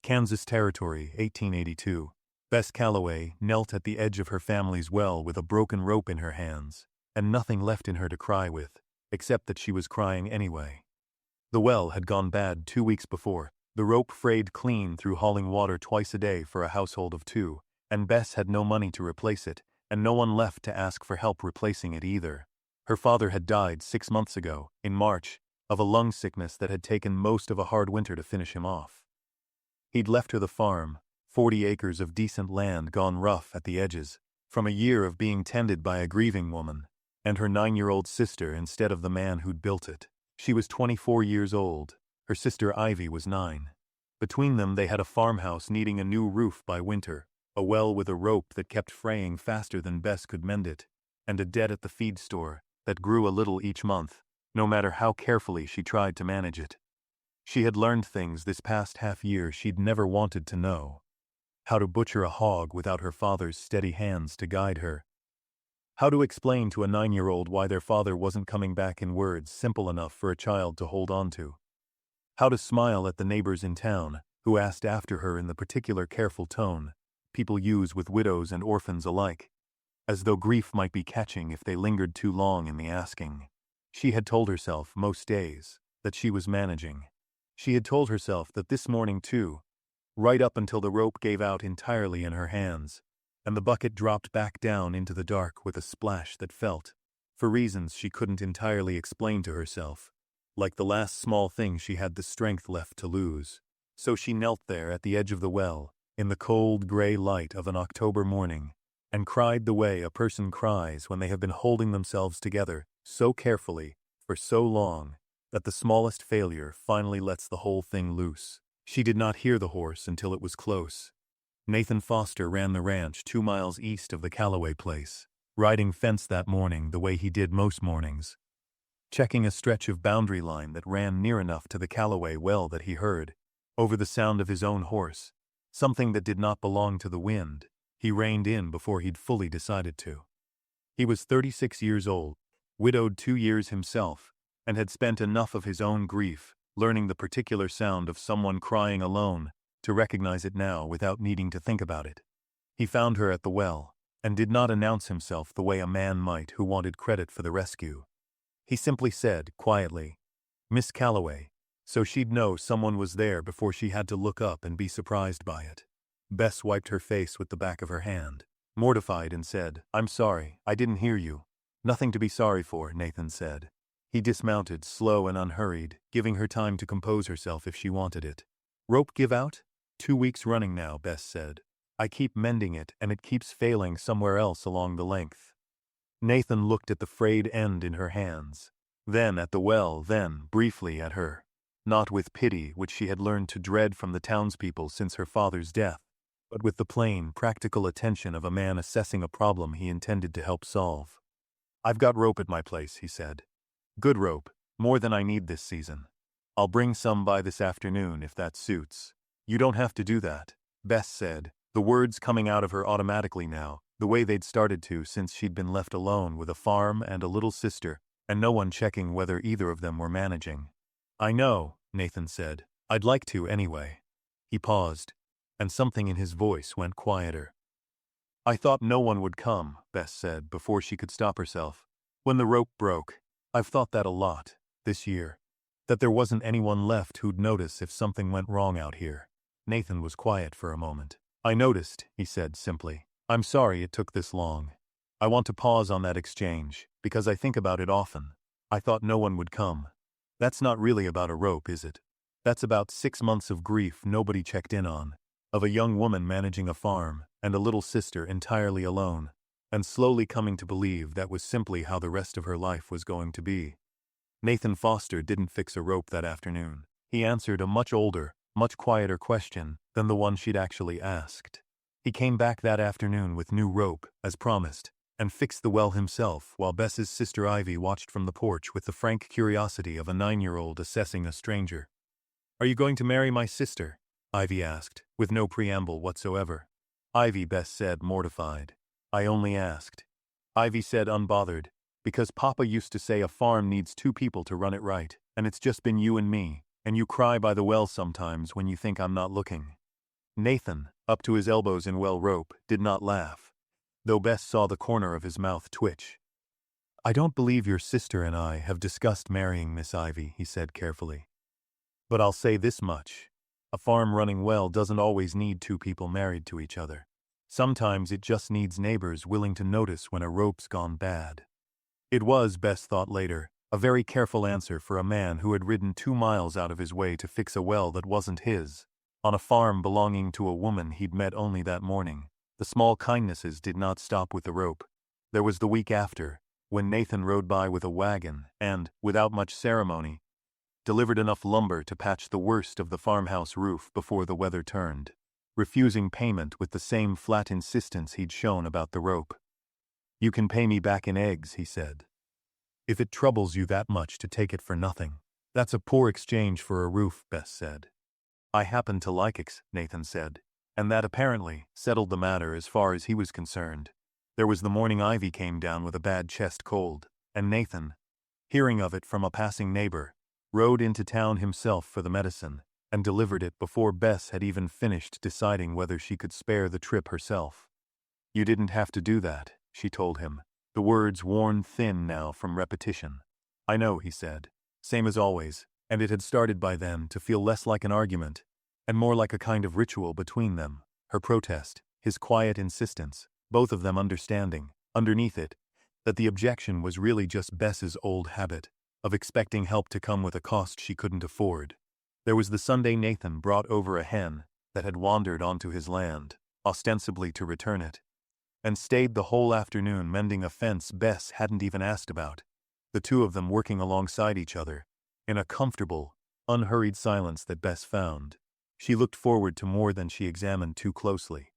Kansas Territory, 1882. Bess Calloway knelt at the edge of her family's well with a broken rope in her hands, and nothing left in her to cry with, except that she was crying anyway. The well had gone bad 2 weeks before, the rope frayed clean through hauling water twice a day for a household of 2, and Bess had no money to replace it, and no one left to ask for help replacing it either. Her father had died 6 months ago, in March, of a lung sickness that had taken most of a hard winter to finish him off. He'd left her the farm, 40 acres of decent land gone rough at the edges, from a year of being tended by a grieving woman, and her 9-year-old sister instead of the man who'd built it. She was 24 years old. Her sister Ivy was 9. Between them they had a farmhouse needing a new roof by winter, a well with a rope that kept fraying faster than Bess could mend it, and a debt at the feed store that grew a little each month, no matter how carefully she tried to manage it. She had learned things this past half-year she'd never wanted to know. How to butcher a hog without her father's steady hands to guide her. How to explain to a 9-year-old why their father wasn't coming back in words simple enough for a child to hold on to. How to smile at the neighbors in town, who asked after her in the particular careful tone people use with widows and orphans alike, as though grief might be catching if they lingered too long in the asking. She had told herself, most days, that she was managing. She had told herself that this morning too, right up until the rope gave out entirely in her hands, and the bucket dropped back down into the dark with a splash that felt, for reasons she couldn't entirely explain to herself, like the last small thing she had the strength left to lose. So she knelt there at the edge of the well, in the cold gray light of an October morning, and cried the way a person cries when they have been holding themselves together so carefully for so long that the smallest failure finally lets the whole thing loose. She did not hear the horse until it was close. Nathan Foster ran the ranch 2 miles east of the Calloway place, riding fence that morning the way he did most mornings, checking a stretch of boundary line that ran near enough to the Calloway well that he heard, over the sound of his own horse, something that did not belong to the wind. He reined in before he'd fully decided to. He was 36 years old, widowed 2 years himself, and had spent enough of his own grief learning the particular sound of someone crying alone to recognize it now without needing to think about it. He found her at the well, and did not announce himself the way a man might who wanted credit for the rescue. He simply said, quietly, "Miss Calloway," so she'd know someone was there before she had to look up and be surprised by it. Bess wiped her face with the back of her hand, mortified, and said, "I'm sorry, I didn't hear you." "Nothing to be sorry for," Nathan said. He dismounted, slow and unhurried, giving her time to compose herself if she wanted it. "Rope give out? 2 weeks running now," Bess said. "I keep mending it and it keeps failing somewhere else along the length." Nathan looked at the frayed end in her hands, then at the well, then, briefly, at her. Not with pity, which she had learned to dread from the townspeople since her father's death, but with the plain, practical attention of a man assessing a problem he intended to help solve. "I've got rope at my place," he said. "Good rope, more than I need this season. I'll bring some by this afternoon if that suits." "You don't have to do that," Bess said, the words coming out of her automatically now, the way they'd started to since she'd been left alone with a farm and a little sister, and no one checking whether either of them were managing. "I know," Nathan said. "I'd like to anyway." He paused, and something in his voice went quieter. "I thought no one would come," Bess said before she could stop herself. "When the rope broke, I've thought that a lot, this year, that there wasn't anyone left who'd notice if something went wrong out here." Nathan was quiet for a moment. "I noticed," he said simply. "I'm sorry it took this long. I want to pause on that exchange, because I think about it often. I thought no one would come. That's not really about a rope, is it? That's about 6 months of grief nobody checked in on, of a young woman managing a farm, and a little sister entirely alone, and slowly coming to believe that was simply how the rest of her life was going to be." Nathan Foster didn't fix a rope that afternoon. He answered a much older, much quieter question than the one she'd actually asked. He came back that afternoon with new rope, as promised, and fixed the well himself while Bess's sister Ivy watched from the porch with the frank curiosity of a 9-year-old assessing a stranger. "Are you going to marry my sister?" Ivy asked, with no preamble whatsoever. "Ivy," Bess said, mortified. "I only asked." Ivy said, unbothered, "Because Papa used to say a farm needs 2 people to run it right, and it's just been you and me, and you cry by the well sometimes when you think I'm not looking." Nathan, up to his elbows in well rope, did not laugh, though Bess saw the corner of his mouth twitch. "I don't believe your sister and I have discussed marrying Miss Ivy," he said carefully. "But I'll say this much. A farm running well doesn't always need two people married to each other. Sometimes it just needs neighbors willing to notice when a rope's gone bad." It was, Bess thought later, a very careful answer for a man who had ridden 2 miles out of his way to fix a well that wasn't his, on a farm belonging to a woman he'd met only that morning. The small kindnesses did not stop with the rope. There was the week after, when Nathan rode by with a wagon and, without much ceremony, delivered enough lumber to patch the worst of the farmhouse roof before the weather turned, refusing payment with the same flat insistence he'd shown about the rope. "You can pay me back in eggs," he said. "If it troubles you that much to take it for nothing." "That's a poor exchange for a roof," Bess said. "I happen to like it," Nathan said, and that apparently settled the matter as far as he was concerned. There was the morning Ivy came down with a bad chest cold, and Nathan, hearing of it from a passing neighbor, rode into town himself for the medicine, and delivered it before Bess had even finished deciding whether she could spare the trip herself. "You didn't have to do that," she told him, the words worn thin now from repetition. "I know," he said, same as always, and it had started by then to feel less like an argument, and more like a kind of ritual between them, her protest, his quiet insistence, both of them understanding, underneath it, that the objection was really just Bess's old habit of expecting help to come with a cost she couldn't afford. There was the Sunday Nathan brought over a hen that had wandered onto his land, ostensibly to return it, and stayed the whole afternoon mending a fence Bess hadn't even asked about, the two of them working alongside each other, in a comfortable, unhurried silence that Bess found she looked forward to more than she examined too closely.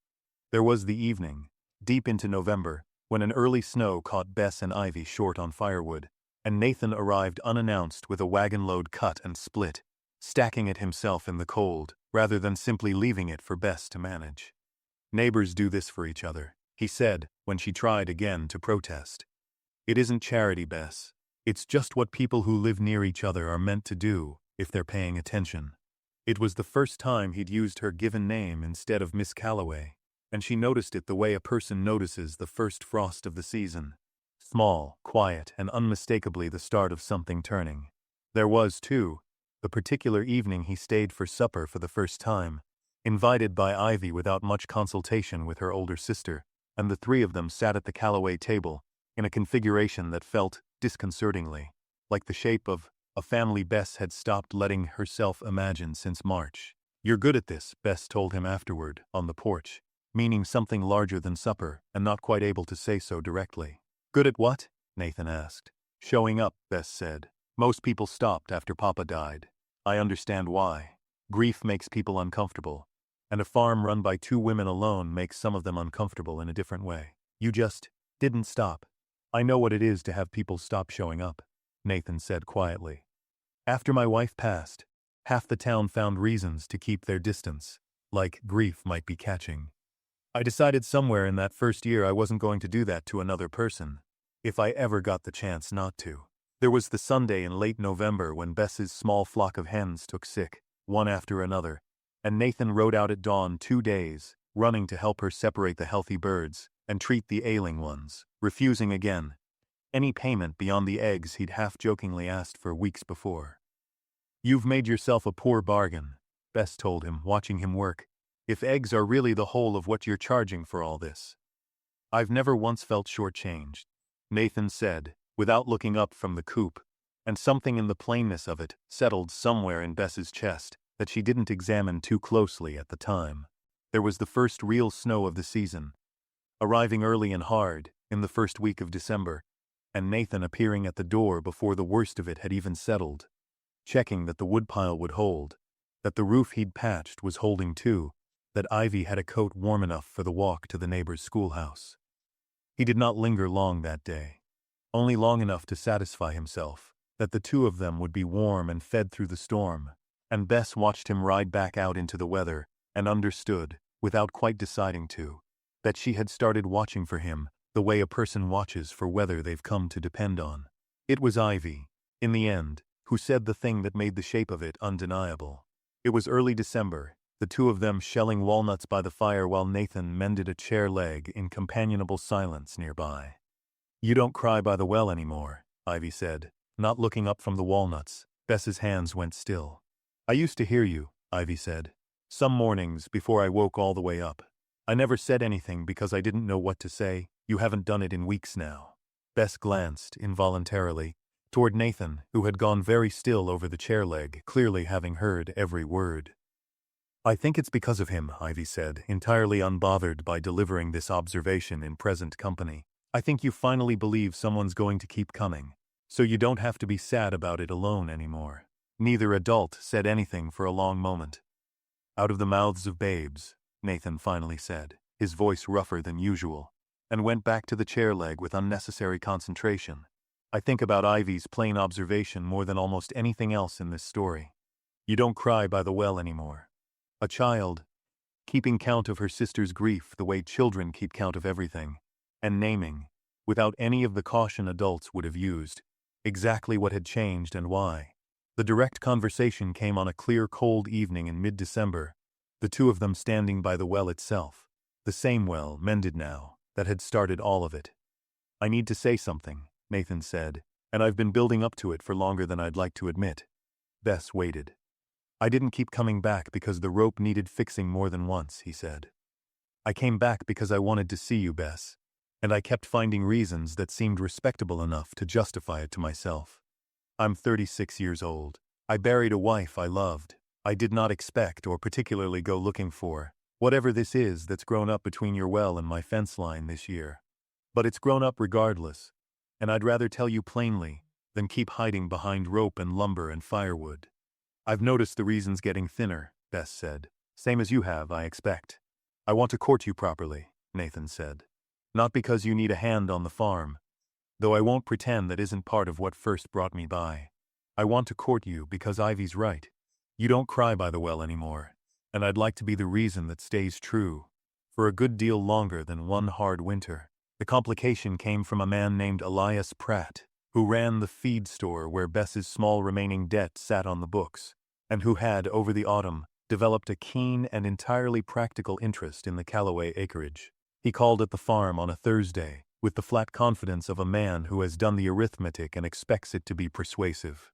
There was the evening, deep into November, when an early snow caught Bess and Ivy short on firewood, and Nathan arrived unannounced with a wagon load cut and split, stacking it himself in the cold, rather than simply leaving it for Bess to manage. "Neighbors do this for each other," he said, when she tried again to protest. "It isn't charity, Bess. It's just what people who live near each other are meant to do, if they're paying attention." It was the first time he'd used her given name instead of Miss Calloway, and she noticed it the way a person notices the first frost of the season. Small, quiet, and unmistakably the start of something turning. There was, too, the particular evening he stayed for supper for the first time, invited by Ivy without much consultation with her older sister, and the three of them sat at the Calloway table, in a configuration that felt, disconcertingly, like the shape of a family Bess had stopped letting herself imagine since March. "You're good at this," Bess told him afterward, on the porch, meaning something larger than supper, and not quite able to say so directly. "Good at what?" Nathan asked. "Showing up," Bess said. "Most people stopped after Papa died. I understand why. Grief makes people uncomfortable, and a farm run by 2 women alone makes some of them uncomfortable in a different way. You just didn't stop. I know what it is to have people stop showing up," Nathan said quietly. "After my wife passed, half the town found reasons to keep their distance, like grief might be catching. I decided somewhere in that first year I wasn't going to do that to another person, if I ever got the chance not to." There was the Sunday in late November when Bess's small flock of hens took sick, one after another, and Nathan rode out at dawn 2 days, running to help her separate the healthy birds and treat the ailing ones, refusing again any payment beyond the eggs he'd half-jokingly asked for weeks before. "You've made yourself a poor bargain," Bess told him, watching him work, "if eggs are really the whole of what you're charging for all this." "I've never once felt shortchanged," Nathan said, without looking up from the coop, and something in the plainness of it settled somewhere in Bess's chest that she didn't examine too closely at the time. There was the first real snow of the season, arriving early and hard, in the first week of December, and Nathan appearing at the door before the worst of it had even settled, checking that the woodpile would hold, that the roof he'd patched was holding too, that Ivy had a coat warm enough for the walk to the neighbor's schoolhouse. He did not linger long that day, only long enough to satisfy himself that the two of them would be warm and fed through the storm, and Bess watched him ride back out into the weather and understood, without quite deciding to, that she had started watching for him the way a person watches for weather they've come to depend on. It was Ivy, in the end, who said the thing that made the shape of it undeniable. It was early December, the two of them shelling walnuts by the fire while Nathan mended a chair leg in companionable silence nearby. "You don't cry by the well anymore," Ivy said, not looking up from the walnuts. Bess's hands went still. "I used to hear you," Ivy said. "Some mornings before I woke all the way up. I never said anything because I didn't know what to say. You haven't done it in weeks now." Bess glanced, involuntarily, toward Nathan, who had gone very still over the chair leg, clearly having heard every word. "I think it's because of him," Ivy said, entirely unbothered by delivering this observation in present company. "I think you finally believe someone's going to keep coming, so you don't have to be sad about it alone anymore." Neither adult said anything for a long moment. "Out of the mouths of babes," Nathan finally said, his voice rougher than usual, and went back to the chair leg with unnecessary concentration. "I think about Ivy's plain observation more than almost anything else in this story. You don't cry by the well anymore. A child, keeping count of her sister's grief the way children keep count of everything, and naming, without any of the caution adults would have used, exactly what had changed and why. The direct conversation came on a clear, cold evening in mid-December, the two of them standing by the well itself, the same well, mended now, that had started all of it. "I need to say something," Nathan said, "and I've been building up to it for longer than I'd like to admit." Bess waited. "I didn't keep coming back because the rope needed fixing more than once," he said. "I came back because I wanted to see you, Bess, and I kept finding reasons that seemed respectable enough to justify it to myself. I'm 36 years old. I buried a wife I loved. I did not expect or particularly go looking for whatever this is that's grown up between your well and my fence line this year. But it's grown up regardless, and I'd rather tell you plainly than keep hiding behind rope and lumber and firewood." "I've noticed the reasons getting thinner," Bess said. "Same as you have, I expect." "I want to court you properly," Nathan said. "Not because you need a hand on the farm, though I won't pretend that isn't part of what first brought me by. I want to court you because Ivy's right. You don't cry by the well anymore, and I'd like to be the reason that stays true, for a good deal longer than one hard winter." The complication came from a man named Elias Pratt, who ran the feed store where Bess's small remaining debt sat on the books, and who had, over the autumn, developed a keen and entirely practical interest in the Callaway acreage. He called at the farm on a Thursday, with the flat confidence of a man who has done the arithmetic and expects it to be persuasive.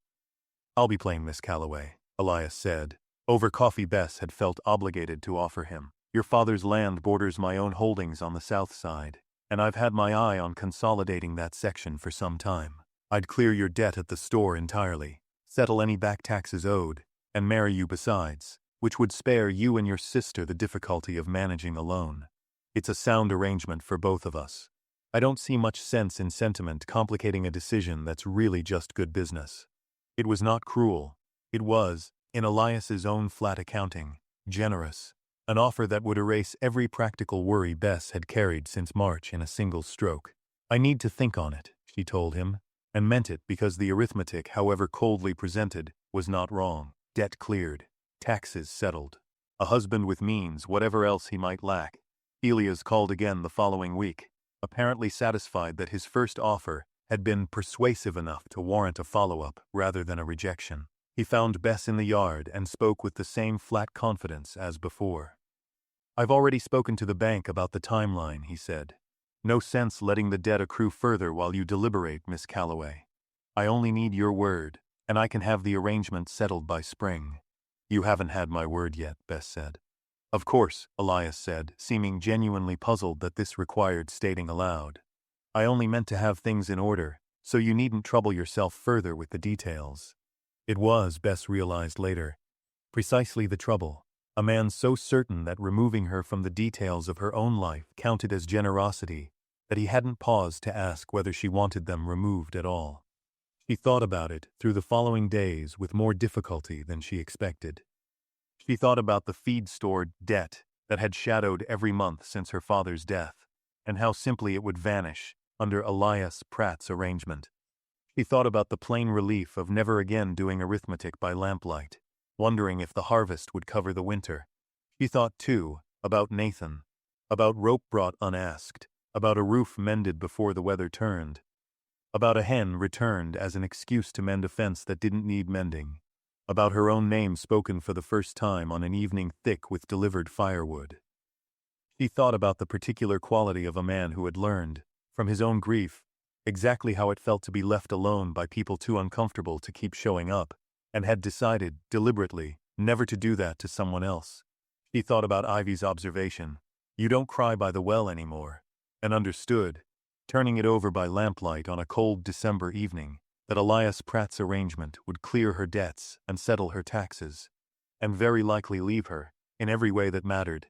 "I'll be playing Miss Callaway," Elias said. Over coffee Bess had felt obligated to offer him. "Your father's land borders my own holdings on the south side, and I've had my eye on consolidating that section for some time. I'd clear your debt at the store entirely, settle any back taxes owed, and marry you besides, which would spare you and your sister the difficulty of managing a loan. It's a sound arrangement for both of us. I don't see much sense in sentiment complicating a decision that's really just good business." It was not cruel. It was, in Elias's own flat accounting, generous, an offer that would erase every practical worry Bess had carried since March in a single stroke. "I need to think on it," she told him, and meant it because the arithmetic, however coldly presented, was not wrong. Debt cleared, taxes settled, a husband with means, whatever else he might lack. Elias called again the following week, apparently satisfied that his first offer had been persuasive enough to warrant a follow-up rather than a rejection. He found Bess in the yard and spoke with the same flat confidence as before. "I've already spoken to the bank about the timeline," he said. "No sense letting the debt accrue further while you deliberate, Miss Callaway. I only need your word, and I can have the arrangement settled by spring." "You haven't had my word yet," Bess said. "Of course," Elias said, seeming genuinely puzzled that this required stating aloud. "I only meant to have things in order, so you needn't trouble yourself further with the details." It was, Bess realized later, precisely the trouble. A man so certain that removing her from the details of her own life counted as generosity that he hadn't paused to ask whether she wanted them removed at all. She thought about it through the following days with more difficulty than she expected. She thought about the feed store debt that had shadowed every month since her father's death, and how simply it would vanish under Elias Pratt's arrangement. She thought about the plain relief of never again doing arithmetic by lamplight, wondering if the harvest would cover the winter. She thought, too, about Nathan, about rope brought unasked, about a roof mended before the weather turned, about a hen returned as an excuse to mend a fence that didn't need mending, about her own name spoken for the first time on an evening thick with delivered firewood. She thought about the particular quality of a man who had learned, from his own grief, exactly how it felt to be left alone by people too uncomfortable to keep showing up, and had decided, deliberately, never to do that to someone else. She thought about Ivy's observation, "You don't cry by the well anymore," and understood, turning it over by lamplight on a cold December evening, that Elias Pratt's arrangement would clear her debts and settle her taxes, and very likely leave her, in every way that mattered,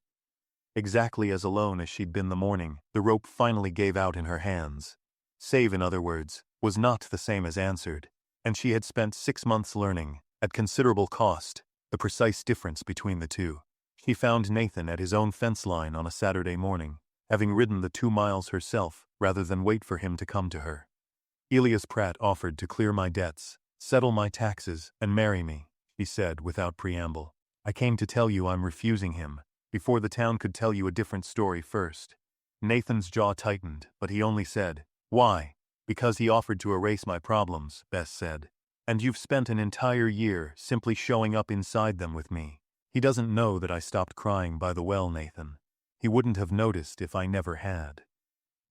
exactly as alone as she'd been the morning the rope finally gave out in her hands. Save, in other words, was not the same as answered, and she had spent 6 months learning, at considerable cost, the precise difference between the two. She found Nathan at his own fence line on a Saturday morning, having ridden the 2 miles herself rather than wait for him to come to her. "Elias Pratt offered to clear my debts, settle my taxes, and marry me," she said without preamble. "I came to tell you I'm refusing him, before the town could tell you a different story first." Nathan's jaw tightened, but he only said, "Why?" "Because he offered to erase my problems," Bess said. "And you've spent an entire year simply showing up inside them with me. He doesn't know that I stopped crying by the well, Nathan. He wouldn't have noticed if I never had.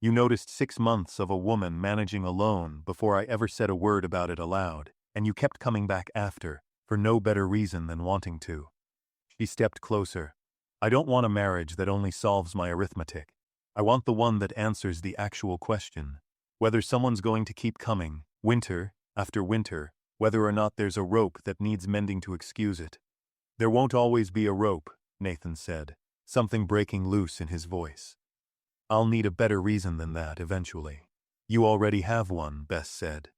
You noticed 6 months of a woman managing alone before I ever said a word about it aloud, and you kept coming back after, for no better reason than wanting to." She stepped closer. "I don't want a marriage that only solves my arithmetic. I want the one that answers the actual question. Whether someone's going to keep coming, winter after winter, whether or not there's a rope that needs mending to excuse it." "There won't always be a rope," Nathan said, something breaking loose in his voice. "I'll need a better reason than that eventually." "You already have one," Bess said.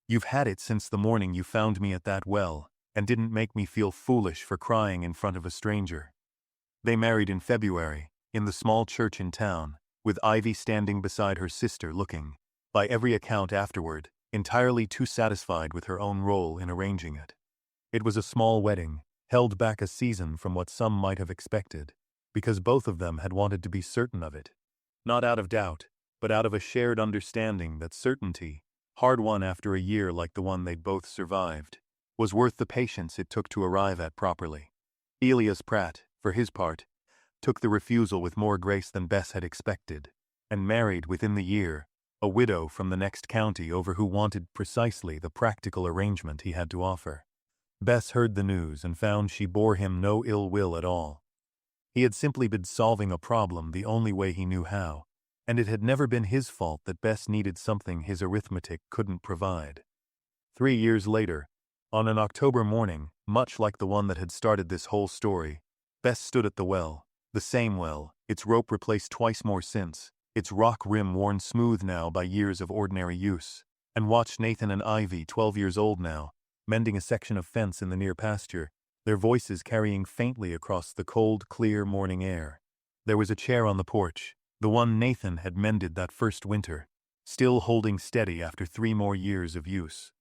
"You've had it since the morning you found me at that well, and didn't make me feel foolish for crying in front of a stranger." They married in February, in the small church in town, with Ivy standing beside her sister looking, by every account afterward, entirely too satisfied with her own role in arranging it. It was a small wedding, held back a season from what some might have expected, because both of them had wanted to be certain of it. Not out of doubt, but out of a shared understanding that certainty, hard won after a year like the one they'd both survived, was worth the patience it took to arrive at properly. Elias Pratt, for his part, took the refusal with more grace than Bess had expected, and married within the year a widow from the next county over who wanted precisely the practical arrangement he had to offer. Bess heard the news and found she bore him no ill will at all. He had simply been solving a problem the only way he knew how, and it had never been his fault that Bess needed something his arithmetic couldn't provide. 3 years later, on an October morning, much like the one that had started this whole story, Bess stood at the well, the same well, its rope replaced twice more since, its rock rim worn smooth now by years of ordinary use, and watched Nathan and Ivy, 12 years old now, mending a section of fence in the near pasture, their voices carrying faintly across the cold, clear morning air. There was a chair on the porch, the one Nathan had mended that first winter, still holding steady after 3 more years of use.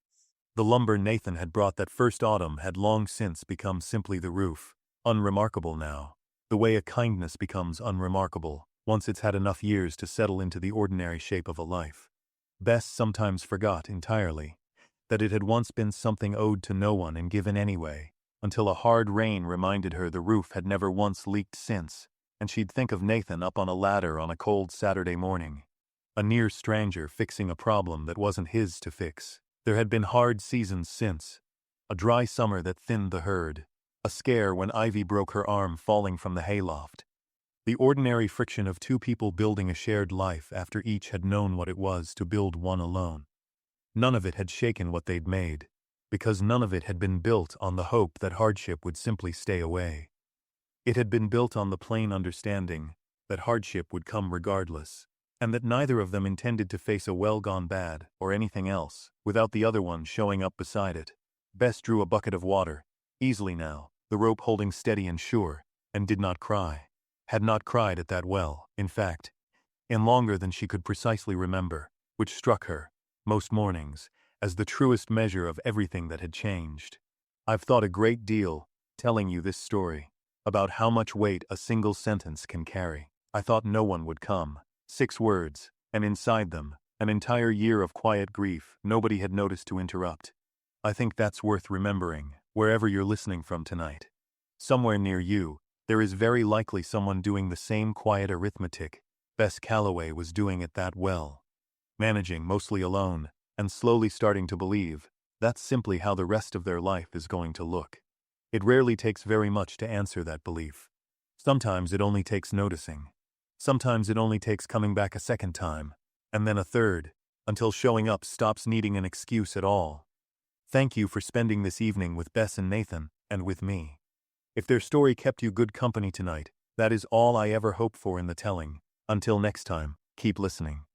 The lumber Nathan had brought that first autumn had long since become simply the roof, unremarkable now, the way a kindness becomes unremarkable once it's had enough years to settle into the ordinary shape of a life. Bess sometimes forgot entirely that it had once been something owed to no one and given anyway, until a hard rain reminded her the roof had never once leaked since, and she'd think of Nathan up on a ladder on a cold Saturday morning, a near stranger fixing a problem that wasn't his to fix. There had been hard seasons since, a dry summer that thinned the herd, a scare when Ivy broke her arm falling from the hayloft. The ordinary friction of 2 people building a shared life after each had known what it was to build one alone. None of it had shaken what they'd made, because none of it had been built on the hope that hardship would simply stay away. It had been built on the plain understanding that hardship would come regardless, and that neither of them intended to face a well gone bad or anything else without the other one showing up beside it. Bess drew a bucket of water, easily now, the rope holding steady and sure, and did not cry. Had not cried at that well, in fact, in longer than she could precisely remember, which struck her, most mornings, as the truest measure of everything that had changed. "I've thought a great deal, telling you this story, about how much weight a single sentence can carry. I thought no one would come. 6 words, and inside them, an entire year of quiet grief nobody had noticed to interrupt. I think that's worth remembering, wherever you're listening from tonight. Somewhere near you, there is very likely someone doing the same quiet arithmetic Bess Calloway was doing it that well. Managing mostly alone, and slowly starting to believe that's simply how the rest of their life is going to look. It rarely takes very much to answer that belief. Sometimes it only takes noticing. Sometimes it only takes coming back a second time, and then a third, until showing up stops needing an excuse at all. Thank you for spending this evening with Bess and Nathan, and with me. If their story kept you good company tonight, that is all I ever hope for in the telling. Until next time, keep listening.